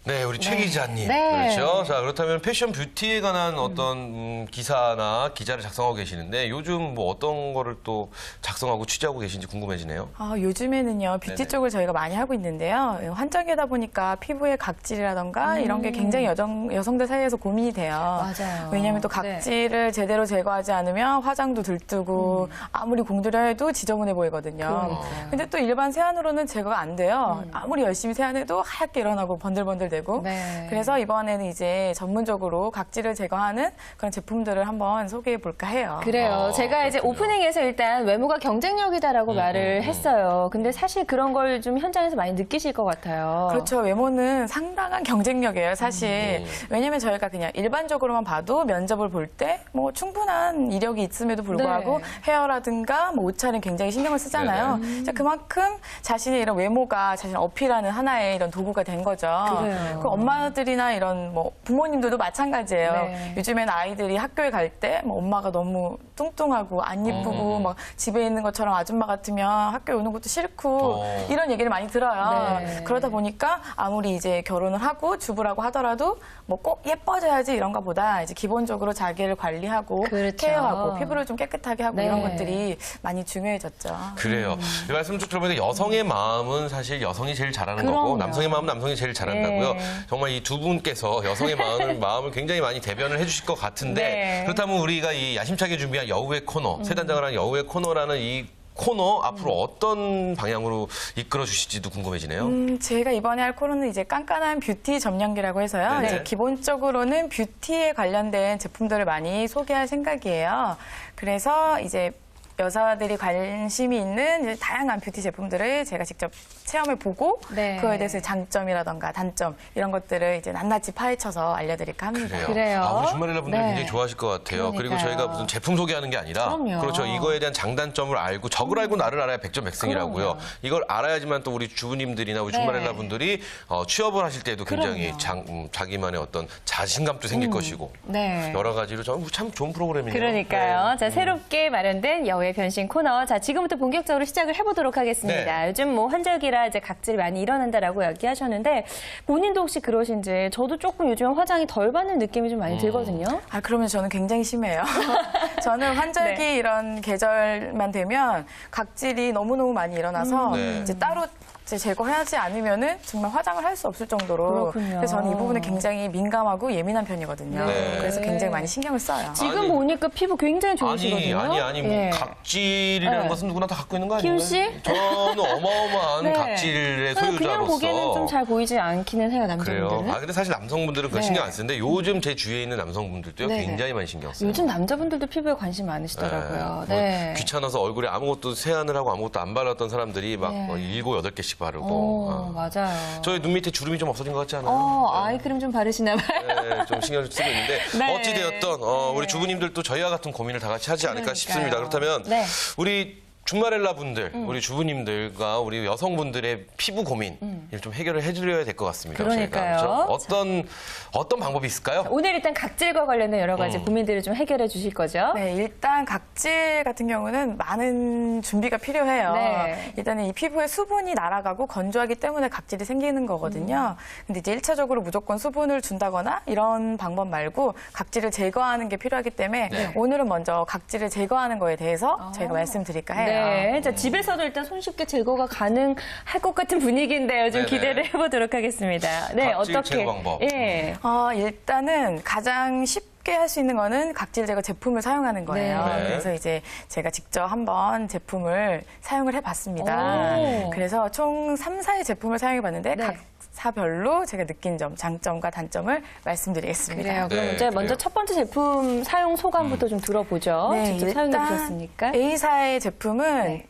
네, 우리 최 기자님. 네. 그렇죠. 자, 그렇다면 패션 뷰티에 관한 어떤 기사나 기자를 작성하고 계시는데 요즘 뭐 어떤 거를 또 작성하고 취재하고 계신지 궁금해지네요. 요즘에는요, 뷰티 네네. 쪽을 저희가 많이 하고 있는데요. 환절기다 보니까 피부의 각질이라던가 이런 게 굉장히 여성들 사이에서 고민이 돼요. 맞아요. 왜냐하면 또 네. 각질을 제대로 제거하지 않으면 화장도 들뜨고 아무리 공들여 해도 지저분해 보이거든요. 근데 또 일반 세안으로는 제거가 안 돼요. 아무리 열심히 세안해도 하얗게 일어나고 번들번들 되고. 네. 그래서 이번에는 이제 전문적으로 각질을 제거하는 그런 제품들을 한번 소개해 볼까 해요. 그래요. 제가 이제 그렇군요. 오프닝에서 일단 외모가 경쟁력이다라고 말을 했어요. 근데 사실 그런 걸 좀 현장에서 많이 느끼실 것 같아요. 그렇죠. 외모는 상당한 경쟁력이에요, 사실. 왜냐면 저희가 그냥 일반적으로만 봐도 면접을 볼 때 뭐 충분한 이력이 있음에도 불구하고 네. 헤어라든가 뭐 옷차림 굉장히 신경을 쓰잖아요. 자, 그만큼 자신의 이런 외모가 자신을 어필하는 하나의 이런 도구가 된 거죠. 그래요. 그 엄마들이나 이런 뭐 부모님들도 마찬가지예요. 네. 요즘엔 아이들이 학교에 갈 때 뭐 엄마가 너무 뚱뚱하고 안 이쁘고 막 집에 있는 것처럼 아줌마 같으면 학교에 오는 것도 싫고 이런 얘기를 많이 들어요. 네. 그러다 보니까 아무리 이제 결혼을 하고 주부라고 하더라도 뭐 꼭 예뻐져야지 이런가 보다 이제 기본적으로 자기를 관리하고 그렇죠. 케어하고 피부를 좀 깨끗하게 하고 네. 이런 것들이 많이 중요해졌죠. 그래요. 이 말씀 쭉 들어보니까 여성의 마음은 사실 여성이 제일 잘하는 거고 그럼요. 남성의 마음은 남성이 제일 잘한다고요. 네. 정말 이 두 분께서 여성의 마음을 굉장히 많이 대변을 해주실 것 같은데 네. 그렇다면 우리가 이 야심차게 준비한 여우의 코너, 새 단장을 한 여우의 코너라는 이 코너 앞으로 어떤 방향으로 이끌어 주실지도 궁금해지네요. 제가 이번에 할 코너는 이제 깐깐한 뷰티 점령기라고 해서요. 네네. 이제 기본적으로는 뷰티에 관련된 제품들을 많이 소개할 생각이에요. 그래서 이제 여자들이 관심이 있는 이제 다양한 뷰티 제품들을 제가 직접 체험해 보고 네. 그거에 대해서 장점이라던가 단점 이런 것들을 이제 낱낱이 파헤쳐서 알려드릴까 합니다. 그래요. 우리 주말일라 분들 네. 굉장히 좋아하실 것 같아요. 그리고 그러니까요. 저희가 무슨 제품 소개하는 게 아니라 그럼요. 그렇죠. 이거에 대한 장단점을 알고 적을 알고 나를 알아야 백전백승이라고요. 그럼요. 이걸 알아야지만 또 우리 주부님들이나 우리 주말일라 네. 분들이 취업을 하실 때도 굉장히 그럼요. 자기만의 어떤 자신감도 생길 것이고 네. 여러 가지로 참 좋은 프로그램이네요. 그러니까요. 자, 새롭게 마련된 여우의 변신 코너. 자, 지금부터 본격적으로 시작을 해보도록 하겠습니다. 네. 요즘 뭐 환절기라 이제 각질이 많이 일어난다라고 이야기하셨는데 본인도 혹시 그러신지 저도 조금 요즘 화장이 덜 받는 느낌이 좀 많이 들거든요. 그러면 저는 굉장히 심해요. 저는 환절기 네. 이런 계절만 되면 각질이 너무너무 많이 일어나서 네. 이제 따로 이제 제거하지 않으면은 정말 화장을 할 수 없을 정도로 그렇군요. 그래서 저는 이 부분에 굉장히 민감하고 예민한 편이거든요. 네. 그래서 굉장히 많이 신경을 써요. 지금 아니, 보니까 피부 굉장히 좋으시거든요. 아니, 뭐 예. 각질이라는 네. 것은 누구나 다 갖고 있는 거 아니에요? 김 씨? 저는 어마어마한 네. 각질의 그냥 소유자로서 보기에는 좀 잘 보이지 않기는 해요, 그래요. 남자분들은. 근데 사실 남성분들은 그거 네. 신경 안 쓰는데 요즘 제 주위에 있는 남성분들도요 네네. 굉장히 많이 신경 써요. 요즘 남자분들도 피부에 관심 많으시더라고요. 네. 네. 뭐 귀찮아서 얼굴에 아무것도 세안을 하고 아무것도 안 바랐던 사람들이 막 네. 7, 8개씩 바르고. 맞아요. 저희 눈 밑에 주름이 좀 없어진 것 같지 않아요? 아이크림 좀 바르시나 봐요. 네, 좀 신경 을 쓰고 있는데 네. 어찌되었던 우리 주부님들도 저희와 같은 고민을 다 같이 하지 않을까 그러니까요. 싶습니다. 그렇다면 네. 우리 주말렐라 분들, 우리 주부님들과 우리 여성분들의 피부 고민 이를 좀 해결을 해드려야 될 것 같습니다. 그러니까요. 저희가. 그렇죠? 어떤 방법이 있을까요? 오늘 일단 각질과 관련된 여러 가지 고민들을 좀 해결해 주실 거죠? 네, 일단 각질 같은 경우는 많은 준비가 필요해요. 네. 일단은 이 피부에 수분이 날아가고 건조하기 때문에 각질이 생기는 거거든요. 근데 이제 1차적으로 무조건 수분을 준다거나 이런 방법 말고 각질을 제거하는 게 필요하기 때문에 네. 오늘은 먼저 각질을 제거하는 거에 대해서 저희가 말씀드릴까 해요. 네. 자, 집에서도 일단 손쉽게 제거가 가능할 것 같은 분위기인데요. 좀 네네. 기대를 해보도록 하겠습니다. 네, 각질 어떻게? 제거 방법. 예. 일단은 가장 쉽게 할 수 있는 거는 각질 제거 제품을 사용하는 거예요. 네. 그래서 이제 제가 직접 한번 제품을 사용을 해봤습니다. 오. 그래서 총 3, 4의 제품을 사용해봤는데 네. 각사별로 제가 느낀 점, 장점과 단점을 말씀드리겠습니다. 그래요. 그럼 네, 이제 그래요. 먼저 첫 번째 제품 사용 소감부터 좀 들어보죠. 직접 사용해 보셨으니까. A사의 제품은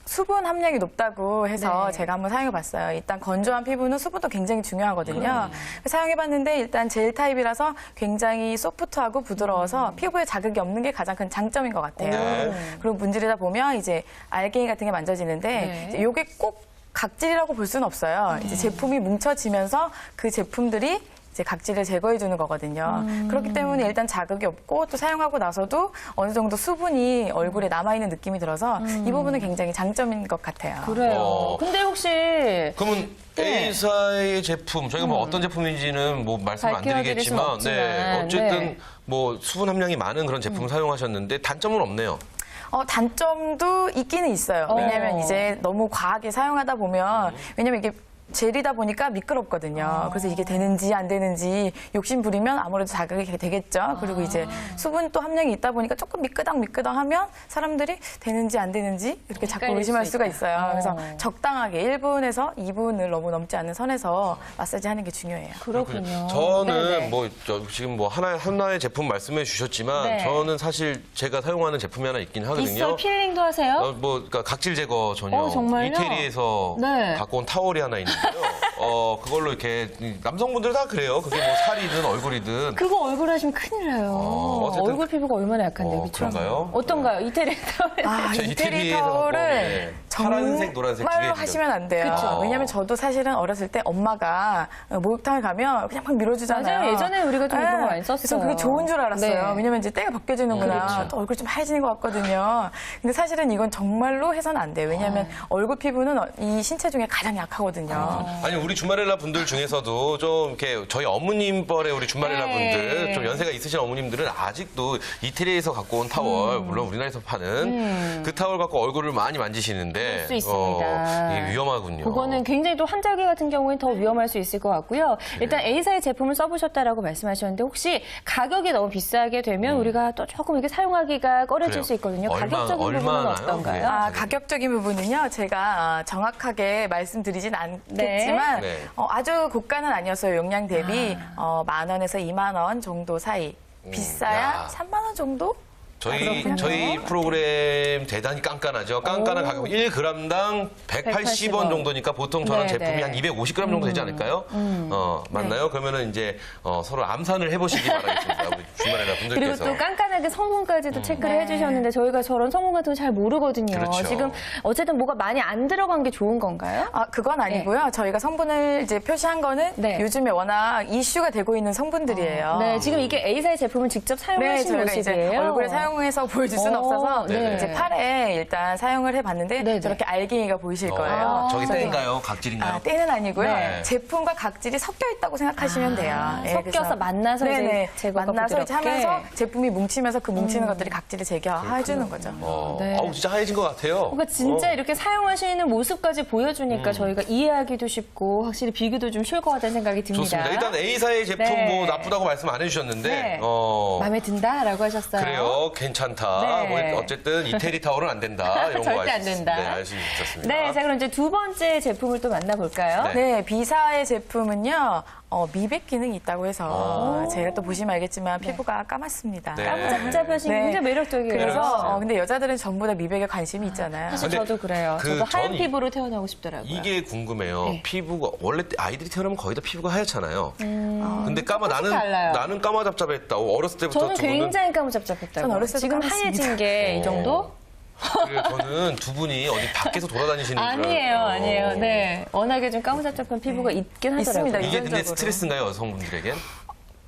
수분 함량이 높다고 해서 네. 제가 한번 사용해봤어요. 일단 건조한 피부는 수분도 굉장히 중요하거든요. 사용해봤는데 일단 젤 타입이라서 굉장히 소프트하고 부드러워서 피부에 자극이 없는 게 가장 큰 장점인 것 같아요. 네. 그리고 문지르다 보면 이제 알갱이 같은 게 만져지는데 네. 이제 이게 꼭 각질이라고 볼 수는 없어요. 이제 제품이 뭉쳐지면서 그 제품들이 이제 각질을 제거해 주는 거거든요. 그렇기 때문에 일단 자극이 없고 또 사용하고 나서도 어느 정도 수분이 얼굴에 남아있는 느낌이 들어서 이 부분은 굉장히 장점인 것 같아요. 그래요. 근데 혹시 그러면 네. A사의 제품, 저희가 뭐 어떤 제품인지는 뭐 말씀 안 밝혀드릴 수는 드리겠지만, 없지만, 어쨌든 네. 뭐 수분 함량이 많은 그런 제품을 사용하셨는데 단점은 없네요. 단점도 있기는 있어요. 왜냐하면 이제 너무 과하게 사용하다 보면 왜냐면 이게 젤이다 보니까 미끄럽거든요. 그래서 이게 되는지 안 되는지 욕심 부리면 아무래도 자극이 되겠죠. 그리고 이제 수분 또 함량이 있다 보니까 조금 미끄덩미끄덩하면 사람들이 되는지 안 되는지 이렇게 자꾸 헷갈릴 의심할 수 수가 있다. 있어요. 그래서 적당하게 1분에서 2분을 너무 넘지 않는 선에서 마사지 하는 게 중요해요. 그렇군요. 저는 네네. 뭐 지금 뭐 하나의 제품 말씀해 주셨지만 네. 저는 사실 제가 사용하는 제품이 하나 있긴 하거든요. 있어요? 필링도 하세요? 그러니까 각질 제거 전용 정말요? 이태리에서 네. 갖고 온 타월이 하나 있는데요. 그걸로 이렇게 남성분들 다 그래요. 그게 뭐 살이든 얼굴이든. 그거 얼굴 하시면 큰일 나요. 어쨌든- 얼굴 피부가 얼마나 약한데요, 그렇죠? 그런가요? 어떤가요? 이태리 저 이태리 이태리에서 타월을 네. 파란색, 노란색 두 정말로 개 하시면 안 돼요. 그쵸. 왜냐면 저도 사실은 어렸을 때 엄마가 목욕탕을 가면 그냥 막 밀어주잖아요. 맞아요. 예전에 우리가 좀 그런 거 많이 썼어요. 그래서 그게 좋은 줄 알았어요. 네. 왜냐면 이제 때가 벗겨지는구나. 그렇죠. 또 얼굴 좀 하얘지는 것 같거든요. 근데 사실은 이건 정말로 해서는 안 돼요. 왜냐면 얼굴 피부는 이 신체 중에 가장 약하거든요. 아니 우리 주말렐라 분들 중에서도 좀 이렇게 저희 어머님 뻘의 우리 주말렐라 네. 분들 좀 연세가 있으신 어머님들은 아직도 이태리에서 갖고 온 타월 물론 우리나라에서 파는 그 타월 갖고 얼굴을 많이 만지시는데 그럴 수 있습니다. 이게 위험하군요. 그거는 굉장히 또 환절기 같은 경우엔 더 위험할 수 있을 것 같고요. 일단 A사의 제품을 써보셨다라고 말씀하셨는데 혹시 가격이 너무 비싸게 되면 우리가 또 조금 이게 사용하기가 꺼려질 그래요. 수 있거든요. 얼마- 가격적인 부분은 얼마나요? 어떤가요? 그게? 가격적인 부분은요, 제가 정확하게 말씀드리진 않겠지만, 네. 아주 고가는 아니었어요. 용량 대비 10,000원에서 20,000원 정도 사이. 비싸야 야. 30,000원 정도? 저희 프로그램 대단히 깐깐하죠. 깐깐한 가격 1g당 180원 정도니까 보통 저런 네, 제품이 네. 한 250g 정도 되지 않을까요? 맞나요? 그러면은 이제 서로 암산을 해보시기 바라겠습니다. 우리 주말에나 그리고 분들께서. 또 깐깐하게 성분까지도 체크를 해주셨는데 저희가 저런 성분 같은 거 잘 모르거든요. 그렇죠. 지금 어쨌든 뭐가 많이 안 들어간 게 좋은 건가요? 그건 아니고요. 저희가 성분을 이제 표시한 거는 네. 요즘에 워낙 이슈가 되고 있는 성분들이에요. 네, 지금 이게 A사의 제품을 직접 네, 사용하신 저희가 이제 모습이에요. 얼굴에 사용해서 보여줄 수는 없어서 네. 이제 팔에 일단 사용을 해봤는데 네네. 저렇게 알갱이가 보이실 거예요. 저기 저기- 때인가요? 각질인가요? 때는 아니고요. 네. 제품과 각질이 섞여 있다고 생각하시면 돼요. 예, 섞여서 그래서- 만나서 이제 네네. 제거가 만나서 이제 부드럽게. 하면서 제품이 뭉치면서 그 뭉치는 것들이 각질을 제거해주는 거죠. 네. 아우 진짜 하얘진 것 같아요. 그러니까 진짜 이렇게 사용하시는 모습까지 보여주니까 저희가 이해하기도 쉽고 확실히 비교도 좀 쉬울 것 같다는 생각이 듭니다. 좋습니다. 일단 A사의 제품 네. 뭐 나쁘다고 말씀 안 해주셨는데 네. 마음에 든다라고 하셨어요. 그래요. 괜찮다. 네. 뭐 어쨌든 이태리 타월은 안 된다. 이런 거 절대 알 안 수 된다. 네, 알 수 있었습니다. 네, 자 그럼 이제 두 번째 제품을 또 만나볼까요? 네. 네, B사의 제품은요. 미백 기능이 있다고 해서 제가 또 보시면 알겠지만 피부가 까맣습니다. 네. 까무잡잡하신 게 네. 굉장히 매력적이에요. 그래서 근데 여자들은 전부 다 미백에 관심이 있잖아요. 사실 근데 저도 그래요. 그 저도 하얀 저는 피부로 태어나고 싶더라고요. 이게 궁금해요. 네. 피부가 원래 아이들이 태어나면 거의 다 피부가 하얗잖아요. 근데 달라요. 나는 까마잡잡했다. 어렸을 때부터 저는 두 분은 굉장히 까무잡잡했다고. 전 어렸을 때 지금 까맣습니다. 하얘진 게 이 정도? 그래요. 저는 두 분이 어디 밖에서 돌아다니시는 줄 아니에요, 알았어요. 아니에요. 네, 워낙에 좀 까무잡잡한 피부가 있긴 하더라고요. 있습니다. 이게 근데 유전적으로. 스트레스인가요, 여성분들에겐?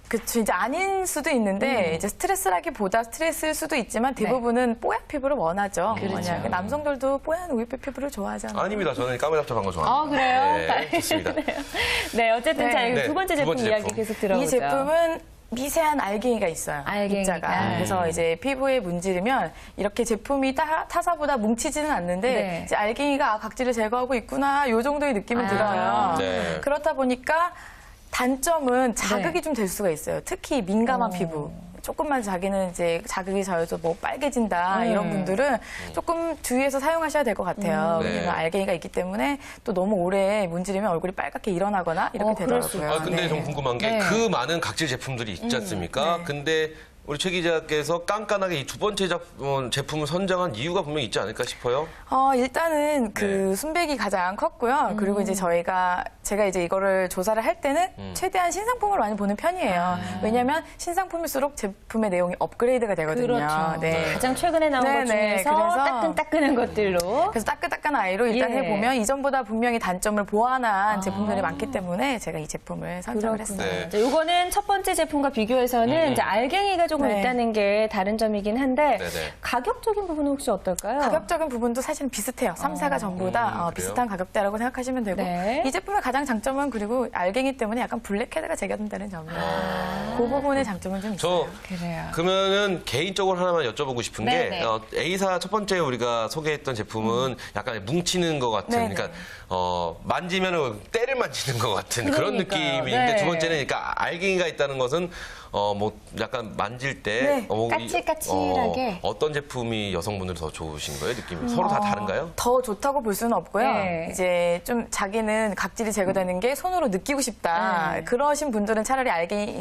그쵸, 이제 아닌 수도 있는데, 이제 스트레스라기보다 스트레스일 수도 있지만, 대부분은 뽀얀 피부를 원하죠. 그렇죠. 남성들도 뽀얀 우유빛 피부를 좋아하잖아요. 아닙니다. 저는 까마잡잡한 거 좋아합니다. 그래요? 네, 좋습니다. 네, 어쨌든 네. 자, 네, 두 번째 두 제품 번째 이야기 제품. 계속 들어보죠. 이 제품은 미세한 알갱이가 있어요. 알갱이가. 입자가. 그래서 이제 피부에 문지르면 이렇게 제품이 타사보다 뭉치지는 않는데 네. 이제 알갱이가 각질을 제거하고 있구나 요 정도의 느낌이 들어요. 네. 그렇다 보니까 단점은 자극이 좀 될 수가 있어요. 특히 민감한 피부. 조금만 이제 자극이 져서 뭐 빨개진다 이런 분들은 조금 주의해서 사용하셔야 될 것 같아요. 네. 왜냐면 알갱이가 있기 때문에 또 너무 오래 문지르면 얼굴이 빨갛게 일어나거나 이렇게 그럴 수 되더라고요. 근데 네. 좀 궁금한 게 네. 그 많은 각질 제품들이 있지 않습니까? 근데 우리 최 기자께서 깐깐하게 이 두 번째 제품을 선정한 이유가 분명히 있지 않을까 싶어요. 일단은 그 네. 순백이 가장 컸고요. 그리고 이제 제가 이제 이거를 조사를 할 때는 최대한 신상품을 많이 보는 편이에요. 왜냐하면 신상품일수록 제품의 내용이 업그레이드가 되거든요. 그렇죠. 네. 가장 최근에 나온 것 중에서 그래서 따끈따끈한 것들로. 그래서 따끈따끈한 아이로 일단 예. 해보면 이전보다 분명히 단점을 보완한 제품들이 많기 때문에 제가 이 제품을 선정을 했어요. 네. 자, 요거는 첫 번째 제품과 비교해서는 이제 알갱이가 조금 네. 있다는 게 다른 점이긴 한데 네네. 가격적인 부분은 혹시 어떨까요? 가격적인 부분도 사실은 비슷해요. 3, 4가 전부 다 그래요? 비슷한 가격대라고 생각하시면 되고 네. 이 제품의 가장 장점은 그리고 알갱이 때문에 약간 블랙헤드가 제거된다는 점이에요. 그 부분의 장점은 좀 있어요. 그래요. 그러면 개인적으로 하나만 여쭤보고 싶은 네네. 게 A사 첫 번째 우리가 소개했던 제품은 약간 뭉치는 것 같은 네네. 그러니까 만지면 때를 만지는 것 같은 그런 그러니까요. 느낌인데 네. 두 번째는 그러니까 알갱이가 있다는 것은 뭐 약간 만질 때 네. 까칠까칠하게. 어떤 제품이 여성분들 더 좋으신 거예요? 느낌이 서로 다 다른가요? 더 좋다고 볼 수는 없고요. 네. 이제 좀 자기는 각질이 제거되는 게 손으로 느끼고 싶다. 네. 그러신 분들은 차라리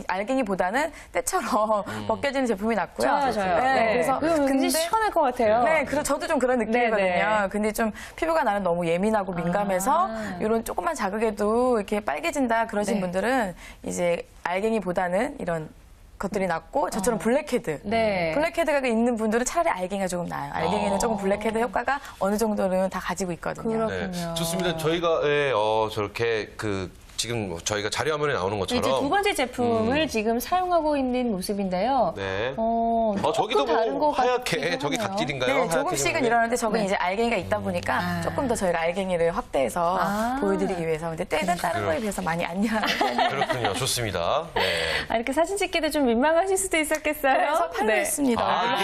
알갱이보다는 때처럼 벗겨지는 제품이 낫고요. 좋아요. 네, 그래서 굉장히 시원할 것 같아요. 네, 저도 좀 그런 느낌이거든요. 네네. 근데 좀 피부가 나는 너무 예민하고 민감해서 이런 조그만 자극에도 이렇게 빨개진다 그러신 네. 분들은 이제 알갱이보다는 이런 것들이 낫고 저처럼 블랙헤드. 네. 블랙헤드가 있는 분들은 차라리 알갱이가 조금 나아요. 알갱이는 조금 블랙헤드 효과가 어느 정도는 다 가지고 있거든요. 그렇군요. 좋습니다. 저희가 저렇게 지금 저희가 자료 화면에 나오는 것처럼 이제 두 번째 제품을 지금 사용하고 있는 모습인데요. 네. 조금 저기도 다른 뭐 것 하얗게 같기도 저기 하네요. 각질인가요? 네, 하얗게 조금씩은 생겼네. 이러는데 저건 이제 알갱이가 있다 보니까 조금 더 저희가 알갱이를 확대해서 보여드리기 위해서. 근데 때는 다른 거에 비해서 많이 안 야한 편이에요. 그렇군요. 좋습니다. 네. 이렇게 사진 찍기도 좀 민망하실 수도 있었겠어요. 그래서 팔로 했습니다.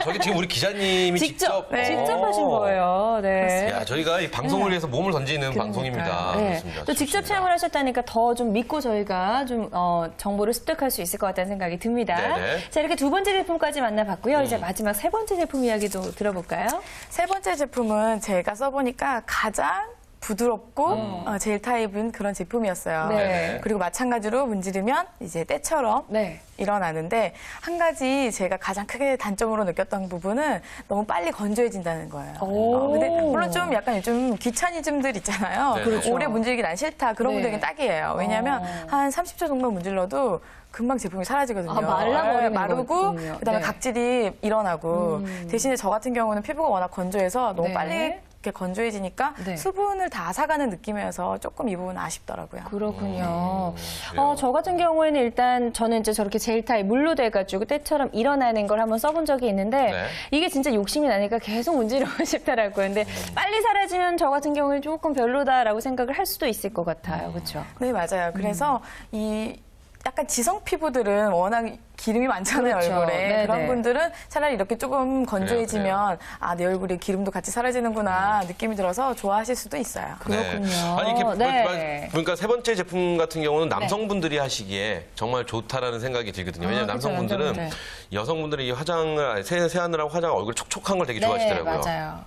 저기 지금 우리 기자님이 직접 직접 하신 거예요. 네. 야, 저희가 이 방송을 위해서 몸을 던지는 방송입니다. 네. 그렇습니다. 또 직접 좋습니다. 체험을 하셨다니까 더 좀 믿고 저희가 좀 정보를 습득할 수 있을 것 같다는 생각이 듭니다. 네네. 자, 이렇게 두 번째 제품까지 만나봤고요. 이제 마지막 세 번째 제품 이야기도 들어볼까요? 세 번째 제품은 제가 써보니까 가장 부드럽고 젤 타입은 그런 제품이었어요. 네. 그리고 마찬가지로 문지르면 이제 때처럼 네. 일어나는데 한 가지 제가 가장 크게 단점으로 느꼈던 부분은 너무 빨리 건조해진다는 거예요. 오. 근데 물론 좀 약간 요즘 귀차니즘들 있잖아요. 네. 그렇죠. 오래 문지르기 난 싫다. 그런 네. 분들에게 딱이에요. 왜냐하면 한 30초 정도 문질러도 금방 제품이 사라지거든요. 아, 말라버리는 네, 마르고 거군요. 그다음에 네. 각질이 일어나고 대신에 저 같은 경우는 피부가 워낙 건조해서 너무 네. 빨리 이렇게 건조해지니까 네. 수분을 다 앗아가는 느낌이어서 조금 이 부분은 아쉽더라고요. 그렇군요. 그래요. 저 같은 경우에는 일단 저는 이제 저렇게 젤 타입 물로 돼가지고 때처럼 일어나는 걸 한번 써본 적이 있는데 네. 이게 진짜 욕심이 나니까 계속 문지르고 싶더라고요. 근데 빨리 사라지면 저 같은 경우는 조금 별로다라고 생각을 할 수도 있을 것 같아요. 그렇죠? 네, 맞아요. 그래서 이 약간 지성 피부들은 워낙 기름이 많잖아요, 그렇죠. 얼굴에. 네네. 그런 분들은 차라리 이렇게 조금 건조해지면 그래요. 내 얼굴에 기름도 같이 사라지는구나 느낌이 들어서 좋아하실 수도 있어요. 그렇군요. 아니 이렇게 네. 그러니까 세 번째 제품 같은 경우는 남성분들이 하시기에 정말 좋다라는 생각이 들거든요. 왜냐하면 그렇죠, 남성분들은 남성분들. 여성분들이 이 화장을 세안을 하고 화장 얼굴 촉촉한 걸 되게 네, 좋아하시더라고요. 맞아요.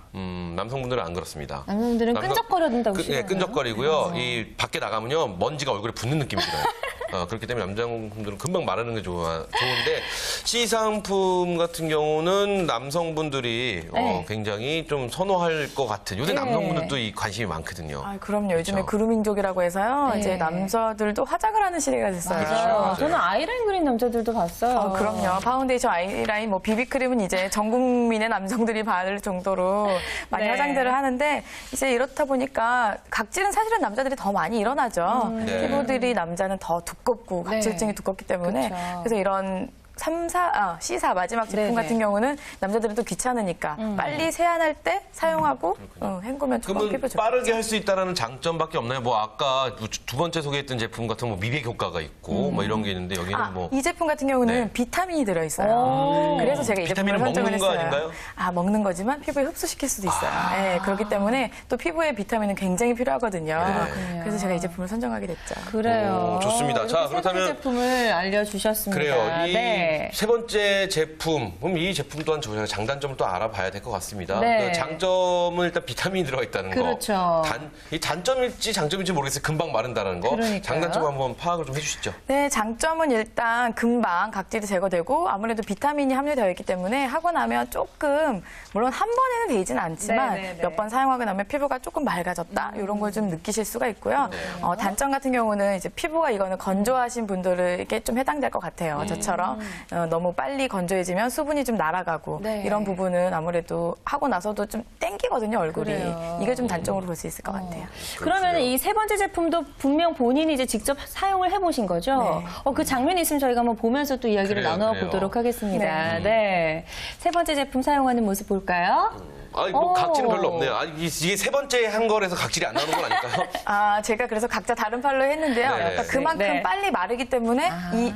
남성분들은 안 그렇습니다. 남성분들은 끈적거려야 된다고 네, 싫어요. 끈적거리고요. 이 밖에 나가면요 먼지가 얼굴에 붙는 느낌이 들어요. 그렇기 때문에 남성분들은 금방 마르는 게 좋은데 C상품 같은 경우는 남성분들이 네. 굉장히 좀 선호할 것 같은 요새 네. 남성분들도 이 관심이 많거든요. 그럼요. 요즘에 그렇죠. 그루밍족이라고 해서요. 네. 이제 남자들도 화장을 하는 시대가 됐어요. 맞아요. 저는 아이라인 그린 남자들도 봤어요. 그럼요. 파운데이션, 아이라인, 뭐 비비크림은 이제 전 국민의 남성들이 바를 정도로 많이 네. 화장들을 하는데 이제 이렇다 보니까 각질은 사실은 남자들이 더 많이 일어나죠. 네. 피부들이 남자는 더 두껍고 각질층이 네. 두껍기 때문에 그쵸. 그래서 이런 C4 마지막 제품 네네. 같은 경우는 남자들은 또 귀찮으니까 빨리 세안할 때 사용하고 헹구면 조금 그러면 피부 좋죠. 빠르게 할 수 있다는 장점밖에 없나요? 뭐 아까 두 번째 소개했던 제품 같은 뭐 미백 효과가 있고 뭐 이런 게 있는데 여기는 뭐 이 제품 같은 경우는 네. 비타민이 들어있어요. 그래서 제가 이 제품을 비타민은 선정을 먹는 거 했어요. 아닌가요? 먹는 거지만 피부에 흡수시킬 수도 있어요. 네, 그렇기 때문에 또 피부에 비타민은 굉장히 필요하거든요. 그렇군요. 그래서 제가 이 제품을 선정하게 됐죠. 그래요. 오, 좋습니다. 이렇게 자, 세 가지 그렇다면 제품을 알려주셨습니다. 그래요. 이 네. 네. 세 번째 제품, 그럼 이 제품 또한 저희가 장단점을 또 알아봐야 될 것 같습니다. 네. 그 장점은 일단 비타민이 들어가 있다는 그렇죠. 거. 이 단점일지 장점일지 모르겠어요. 금방 마른다는 거. 그러니까요. 장단점 한번 파악을 좀 해주시죠. 네, 장점은 일단 금방 각질이 제거되고 아무래도 비타민이 함유되어 있기 때문에 하고 나면 조금 물론 한 번에는 되지는 않지만 네네네. 몇 번 사용하고 나면 피부가 조금 맑아졌다 이런 걸 좀 느끼실 수가 있고요. 단점 같은 경우는 이제 피부가 이거는 건조하신 분들에게 좀 해당될 것 같아요. 저처럼 너무 빨리 건조해지면 수분이 좀 날아가고 네. 이런 부분은 아무래도 하고 나서도 좀 땡기거든요, 얼굴이. 그래요. 이게 좀 단점으로 볼 수 있을 것 같아요. 그러면 이 세 번째 제품도 분명 본인이 이제 직접 사용을 해보신 거죠? 네. 그 장면이 있으면 저희가 한번 보면서 또 이야기를 그래요, 나눠보도록 그래요. 하겠습니다. 네. 세 번째 제품 사용하는 모습 볼까요? 아니, 뭐 오. 각질은 별로 없네요. 아니, 이게 세 번째 한 거라서 각질이 안 나오는 건 아닐까요? 제가 그래서 각자 다른 팔로 했는데요. 네. 그러니까 그만큼 네. 빨리 마르기 때문에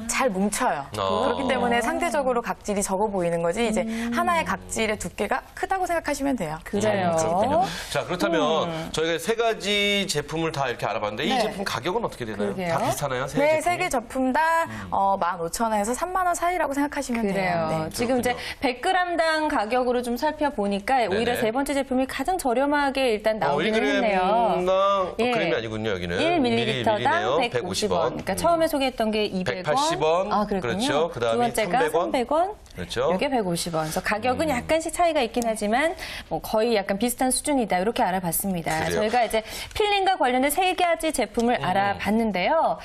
잘 뭉쳐요. 그렇기 때문에 상대적으로 각질이 적어 보이는 거지 이제 하나의 각질의 두께가 크다고 생각하시면 돼요. 그래요. 그렇군요. 자, 그렇다면 저희가 세 가지 제품을 다 이렇게 알아봤는데 이 네. 제품 가격은 어떻게 되나요? 그러게요. 다 비슷하나요? 세 네, 제품이? 세 개 제품 다 15,000원에서 3만 원 사이라고 생각하시면 그래요. 돼요. 네. 지금 이제 100g당 가격으로 좀 살펴보니까 오히려 세 번째 제품이 가장 저렴하게 일단 나오기는 했네요. 1g당 예. 그램이 아니군요, 여기는. 1ml당 150원. 150원. 그러니까 처음에 소개했던 게 200원. 180원. 아, 그렇군요. 그렇죠. 두 그다음이 번째가 300원. 300원. 그렇죠. 이게 150원. 그래서 가격은 약간씩 차이가 있긴 하지만 뭐 거의 약간 비슷한 수준이다. 이렇게 알아봤습니다. 그래요. 저희가 이제 필링과 관련된 세 가지 제품을 알아봤는데요.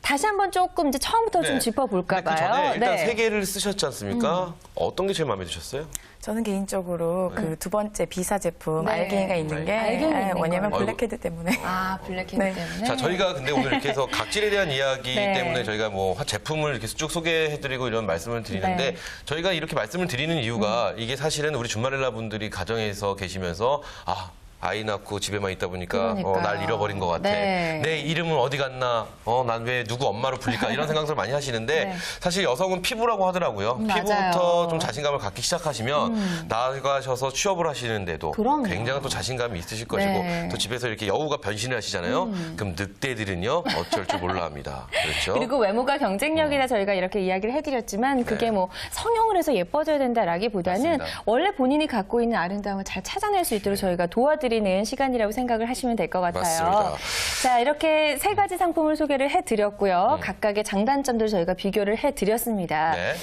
다시 한번 조금 이제 처음부터 좀 짚어볼까 근데 그 봐요. 전에 일단 네. 세 개를 쓰셨지 않습니까? 어떤 게 제일 마음에 드셨어요? 저는 개인적으로 그 두 번째 비사 제품 네. 알갱이가 있는 게 알갱이 있는 왜냐면 거. 블랙헤드 때문에 아, 블랙헤드 네. 때문에. 자, 저희가 근데 오늘 이렇게 해서 각질에 대한 이야기 네. 때문에 저희가 뭐 제품을 이렇게 쭉 소개해드리고 이런 말씀을 드리는데 네. 저희가 이렇게 말씀을 드리는 이유가 이게 사실은 우리 준마렐라 분들이 가정에서 계시면서 아이 낳고 집에만 있다 보니까 그러니까요. 날 잃어버린 것 같아. 네. 내 이름은 어디 갔나? 난 왜 누구 엄마로 불릴까? 이런 생각을 많이 하시는데 네. 사실 여성은 피부라고 하더라고요. 맞아요. 피부부터 좀 자신감을 갖기 시작하시면 나가셔서 취업을 하시는데도 그럼요. 굉장한 또 자신감이 있으실 것이고 네. 또 집에서 이렇게 여우가 변신을 하시잖아요. 그럼 늑대들은요 어쩔 줄 몰라 합니다. 그렇죠? 그리고 외모가 경쟁력이라 저희가 이렇게 이야기를 해드렸지만 그게 네. 뭐 성형을 해서 예뻐져야 된다라기보다는 맞습니다. 원래 본인이 갖고 있는 아름다움을 잘 찾아낼 수 있도록 저희가 도와드리는 시간이라고 생각을 하시면 될 것 같아요. 맞습니다. 자, 이렇게 세 가지 상품을 소개를 해드렸고요. 각각의 장단점들 저희가 비교를 해드렸습니다. 네.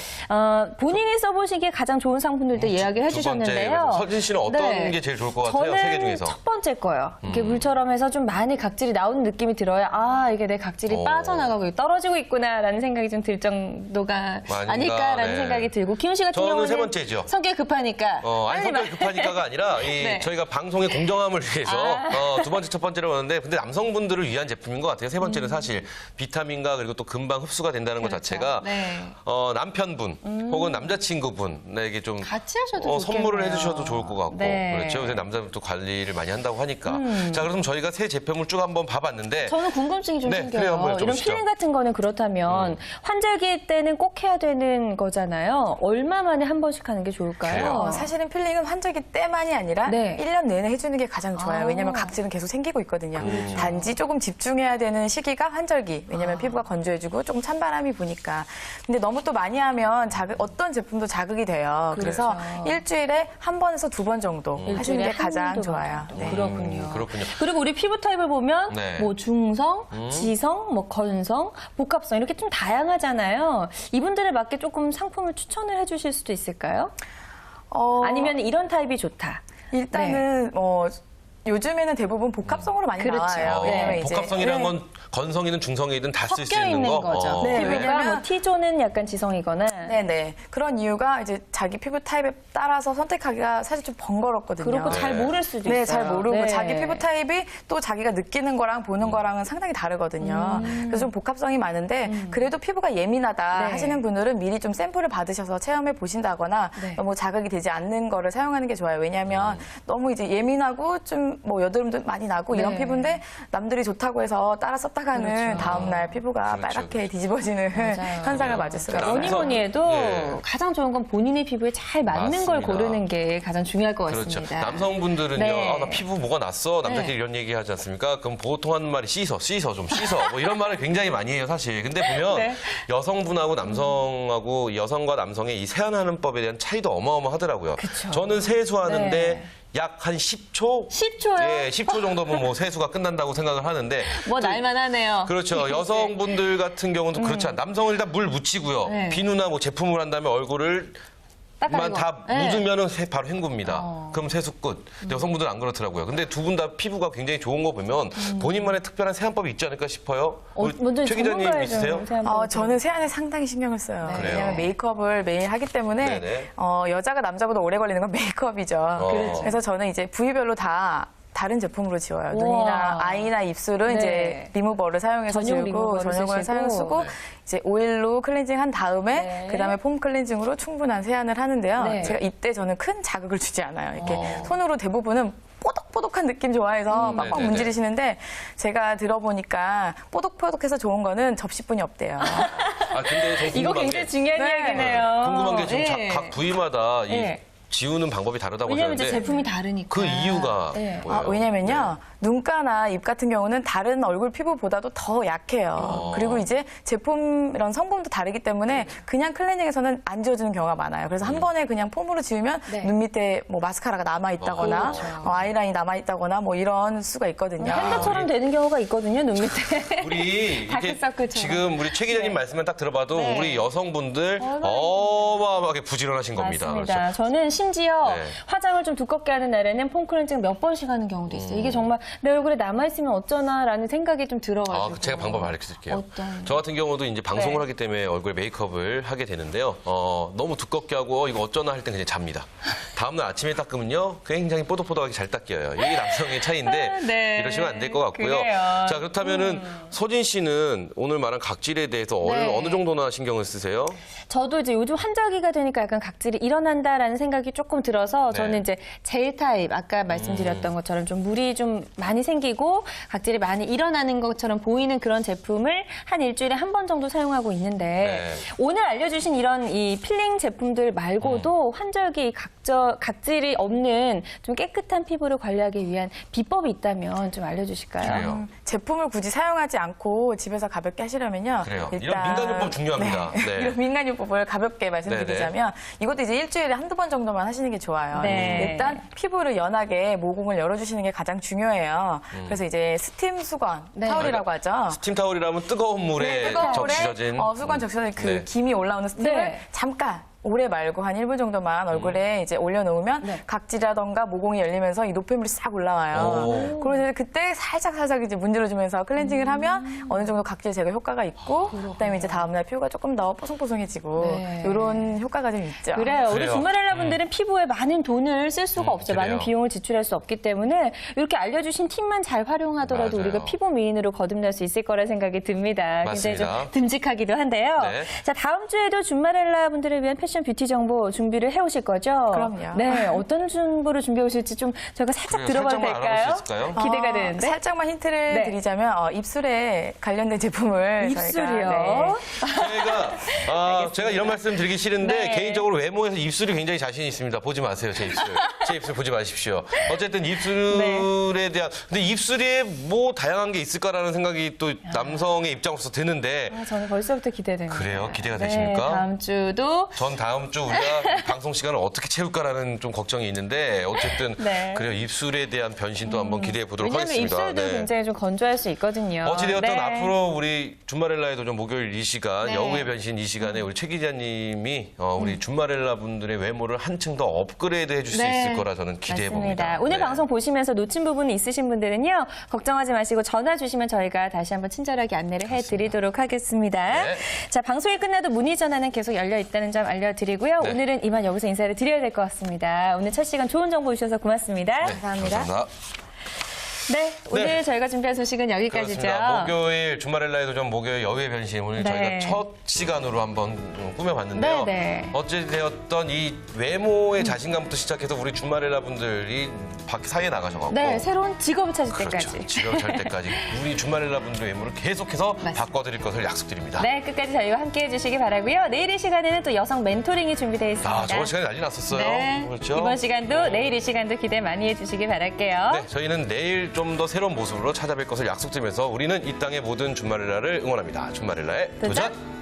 본인이 써보시기에 가장 좋은 상품들도 이야기를 두 번째, 해주셨는데요. 서진 씨는 어떤 네. 게 제일 좋을 것 같아요? 세 개 저는 중에서. 첫 번째 거요. 이렇게 물처럼 해서 좀 많이 각질이 나오는 느낌이 들어요. 아, 이게 내 각질이 오. 빠져나가고 떨어지고 있구나라는 생각이 좀 들 정도가 아닐까라는 네. 생각이 들고 김훈 씨 같은 저는 경우는 세 번째죠. 성격 급하니까 아니 성격이 급하니까가 아니라 네. 저희가 방송의 공정함을 위해서 두 번째, 첫 번째로 하는데 근데 남성분들을 위한 제품인 것 같아요. 세 번째는 사실 비타민과 그리고 또 금방 흡수가 된다는 것 자체가 네. 남편분 혹은 남자친구분에게 좀 같이 하셔도 선물을 좋겠네요. 해주셔도 좋을 것 같고 네. 그렇죠. 요새 남자분도 관리를 많이 한다고 하니까 자 그럼 저희가 새 제품을 쭉 한번 봐봤는데 저는 궁금증이 좀 네, 생겨요. 그래요. 한번 이런 여쭤보시죠. 필링 같은 거는 그렇다면 환절기 때는 꼭 해야 되는 거잖아요. 얼마 만에 한 번씩 하는 게 좋을까요? 그래요. 사실은 필링은 환절기 때만이 아니라 네. 1년 내내 해주는 게 가장 좋아요. 왜냐면 각질은 계속 생기고 있거든요. 단지 조금 집중해야 되는 시기가 환절기. 왜냐면 피부가 건조해지고 조금 찬바람이 부니까. 근데 너무 또 많이 하면 어떤 제품도 자극이 돼요. 그래서 일주일에 한 번에서 두 번 정도 하시는 게 가장 한두 번 좋아요. 정도. 네. 그렇군요. 그렇군요. 그리고 우리 피부 타입을 보면 네. 뭐 중성, 지성, 뭐 건성, 복합성 이렇게 좀 다양하잖아요. 이분들에 맞게 조금 상품을 추천을 해주실 수도 있을까요? 아니면 이런 타입이 좋다. 일단은 요즘에는 대부분 복합성으로 많이 그렇죠. 나와요. 왜냐면 네. 이제 복합성이라는 건 건성이든 중성이든 다 쓸 수 섞여 있는 있는 거. 거죠. 네, 피부가 왜냐면- 뭐 T존은 약간 지성이거나 네네. 그런 이유가 이제 자기 피부 타입에 따라서 선택하기가 사실 좀 번거롭거든요. 그렇고 잘 네. 모를 수도 네, 있어요. 잘 모르고 네. 자기 피부 타입이 또 자기가 느끼는 거랑 보는 거랑은 상당히 다르거든요. 그래서 좀 복합성이 많은데 그래도 피부가 예민하다 네. 하시는 분들은 미리 좀 샘플을 받으셔서 체험해 보신다거나 네. 너무 자극이 되지 않는 거를 사용하는 게 좋아요. 왜냐하면 너무 이제 예민하고 좀 뭐 여드름도 많이 나고 이런 네. 피부인데 남들이 좋다고 해서 따라 썼다가는 그렇죠. 다음날 피부가 그렇죠, 빨갛게 뒤집어지는 맞아요. 현상을 맞을 수가 있어요. 뭐니 뭐니 해도 예. 가장 좋은 건 본인의 피부에 잘 맞는 걸 맞습니다. 고르는 게 가장 중요할 것 그렇죠. 같습니다. 남성분들은요, 네. 아, 나 피부 뭐가 났어. 남자끼리 네. 이런 얘기 하지 않습니까? 그럼 보통 하는 말이 씻어. 뭐 이런 말을 굉장히 많이 해요, 사실. 근데 보면 네. 여성분하고 남성하고 여성과 남성의 이 세안하는 법에 대한 차이도 어마어마하더라고요. 그쵸. 저는 세수하는데 네. 약 한 10초? 10초요? 예, 10초 정도면 뭐 세수가 끝난다고 생각을 하는데. 뭐 날만하네요. 그렇죠. 여성분들 같은 경우도 그렇죠. 남성은 일단 물 묻히고요. 네. 비누나 뭐 제품을 한 다음에 얼굴을 만 다 네. 묻으면은 바로 헹굽니다. 그럼 세수 끝. 근데 여성분들은 안 그렇더라고요. 근데 두 분 다 피부가 굉장히 좋은 거 보면 본인만의 특별한 세안법이 있지 않을까 싶어요. 우리 먼저 최 기자님 전문가의 있으세요? 저는 세안에 상당히 신경을 써요. 그래요? 왜냐하면 메이크업을 매일 하기 때문에 네네. 여자가 남자보다 오래 걸리는 건 메이크업이죠. 그렇죠. 그래서 저는 이제 부위별로 다 다른 제품으로 지워요. 우와. 눈이나 아이나 입술은 네. 이제 리무버를 사용해서 전용 지우고 리무버를 전용을 쓰시고. 쓰고 네. 이제 오일로 클렌징 한 다음에 네. 그다음에 폼 클렌징으로 충분한 세안을 하는데요. 네. 제가 이때 저는 큰 자극을 주지 않아요. 이렇게 어. 손으로 대부분은 뽀독뽀독한 느낌 좋아해서 빡빡 네네네. 문지르시는데 제가 들어보니까 뽀독뽀독해서 좋은 거는 접시뿐이 없대요. 아, 근데 저 이거 궁금한 굉장히 게, 중요한 네. 이야기네요. 궁금한 게 지금 네. 각 부위마다 이 네. 지우는 방법이 다르다고 왜냐면 이제 하셨는데 제품이 다르니까. 그 이유가 네. 뭐예요? 왜냐면요. 눈가나 입 같은 경우는 다른 얼굴 피부보다도 더 약해요. 그리고 이제 제품 이런 성분도 다르기 때문에 그냥 클렌징에서는 안 지워지는 경우가 많아요. 그래서 한 번에 그냥 폼으로 지우면 네. 눈 밑에 뭐 마스카라가 남아있다거나 그렇죠. 아이라인이 남아있다거나 뭐 이런 수가 있거든요. 팬더처럼 되는 경우가 있거든요, 눈 밑에. 우리 이렇게 다크서클처럼. 지금 우리 최 기자님 말씀만 딱 들어봐도 네. 우리 여성분들 어마어마하게 부지런하신 겁니다. 맞습니다. 그렇죠? 저는 심지어 네. 화장을 좀 두껍게 하는 날에는 폼 클렌징 몇 번씩 하는 경우도 있어요. 이게 정말 내 얼굴에 남아있으면 어쩌나라는 생각이 좀 들어가지고. 아, 제가 방법 알려 드릴게요. 어떤? 저 같은 경우도 이제 방송을 네. 하기 때문에 얼굴에 메이크업을 하게 되는데요. 너무 두껍게 하고 이거 어쩌나 할 땐 그냥 잡니다. 다음날 아침에 닦으면요. 굉장히 뽀득뽀득하게 잘 닦여요. 이게 남성의 차이인데 네. 이러시면 안 될 것 같고요. 그래요. 자, 그렇다면은 소진 씨는 오늘 말한 각질에 대해서 네. 어느 정도나 신경을 쓰세요? 저도 이제 요즘 환절기가 되니까 약간 각질이 일어난다라는 생각이 조금 들어서 네. 저는 이제 젤 타입 아까 말씀드렸던 것처럼 좀 물이 좀 많이 생기고 각질이 많이 일어나는 것처럼 보이는 그런 제품을 한 일주일에 한 번 정도 사용하고 있는데 네. 오늘 알려주신 이런 이 필링 제품들 말고도 환절기 각질이 없는 좀 깨끗한 피부를 관리하기 위한 비법이 있다면 좀 알려주실까요? 그래요. 제품을 굳이 사용하지 않고 집에서 가볍게 하시려면요. 그래요. 이런 민간요법 중요합니다. 네. 이런 민간요법을 가볍게 말씀드리자면 이것도 이제 일주일에 한두 번 정도만 하시는 게 좋아요. 네. 일단 피부를 연하게 모공을 열어주시는 게 가장 중요해요. 그래서 이제 스팀 수건, 네. 타올이라고 하죠. 스팀 타올이라면 뜨거운 물에 뜨거운 물에 적셔진 수건 적셔진 그 네. 김이 올라오는 스팀을 네. 잠깐 오래 말고 한 1분 정도만 얼굴에 이제 올려놓으면 네. 각질이라던가 모공이 열리면서 이 노폐물이 싹 올라와요. 오. 그래서 그때 살짝 이제 문질러주면서 클렌징을 하면 어느 정도 각질 제거 효과가 있고 그다음에 이제 다음날 피부가 조금 더 뽀송뽀송해지고 네. 이런 효과가 좀 있죠. 그래요. 우리 그래요. 주말엘라 분들은 피부에 많은 돈을 쓸 수가 없어요. 그래요. 많은 비용을 지출할 수 없기 때문에 이렇게 알려주신 팁만 잘 활용하더라도 맞아요. 우리가 피부 미인으로 거듭날 수 있을 거라 생각이 듭니다. 굉장히 맞습니다. 좀 듬직하기도 한데요. 네. 자, 다음 주에도 주말엘라 분들을 위한 패션 뷰티 정보 준비를 해오실 거죠? 그럼요. 네, 어떤 정보를 준비해 오실지 좀 저희가 살짝 그래요. 들어봐도 살짝만 될까요? 알아볼 수 있을까요? 기대가 되는데. 살짝만 힌트를 네. 드리자면 입술에 관련된 제품을 입술이요? 저희가, 제가 이런 말씀 드리기 싫은데 네. 개인적으로 외모에서 입술이 굉장히 자신 있습니다. 보지 마세요, 제 입술. 제 입술 보지 마십시오. 어쨌든 입술에 대한 근데 입술에 뭐 다양한 게 있을까라는 생각이 또 남성의 입장으로서 드는데 저는 벌써부터 기대됩니다. 그래요? 기대가 네, 되십니까? 다음 주도 전 다음 주 우리가 방송 시간을 어떻게 채울까라는 좀 걱정이 있는데 어쨌든 네. 그래요. 입술에 대한 변신도 한번 기대해 보도록 왜냐하면 하겠습니다. 입술도 네. 굉장히 좀 건조할 수 있거든요. 어찌되었든 네. 앞으로 우리 준마렐라의 도전 목요일 이 시간 네. 여우의 변신 이 시간에 우리 최 기자님이 우리 준마렐라 분들의 외모를 한층 더 업그레이드 해줄 수 네. 있을 거라 저는 기대해 봅니다. 맞습니다. 오늘 네. 방송 보시면서 놓친 부분이 있으신 분들은요. 걱정하지 마시고 전화 주시면 저희가 다시 한번 친절하게 안내를 해드리도록 하겠습니다. 네. 자, 방송이 끝나도 문의 전화는 계속 열려 있다는 점 알려드리고요. 네. 오늘은 이만 여기서 인사를 드려야 될 것 같습니다. 오늘 첫 시간 좋은 정보 주셔서 고맙습니다. 네, 감사합니다. 네, 오늘 저희가 준비한 소식은 여기까지죠. 그렇습니다. 목요일 주말엘라의 도전 목요일 여유의 변신 오늘 네. 저희가 첫 시간으로 한번 꾸며봤는데요. 네. 어찌되었던 이 외모의 자신감부터 시작해서 우리 주말엘라 분들이 밖 사이에 나가셔갖고 네, 새로운 직업을 찾을 그렇죠. 때까지. 직업을 찾을 때까지 우리 주말엘라 분들의 외모를 계속해서 맞습니다. 바꿔드릴 것을 약속드립니다. 네, 끝까지 저희와 함께 해주시기 바라고요. 내일 이 시간에는 또 여성 멘토링이 준비되어 있습니다. 저번 시간에 난리 났었어요. 네, 그렇죠? 이번 시간도 내일 이 시간도 기대 많이 해주시기 바랄게요. 네, 저희는 내일 좀 더 새로운 모습으로 찾아뵐 것을 약속드리면서 우리는 이 땅의 모든 주말엘라를 응원합니다. 주말엘라의 도전!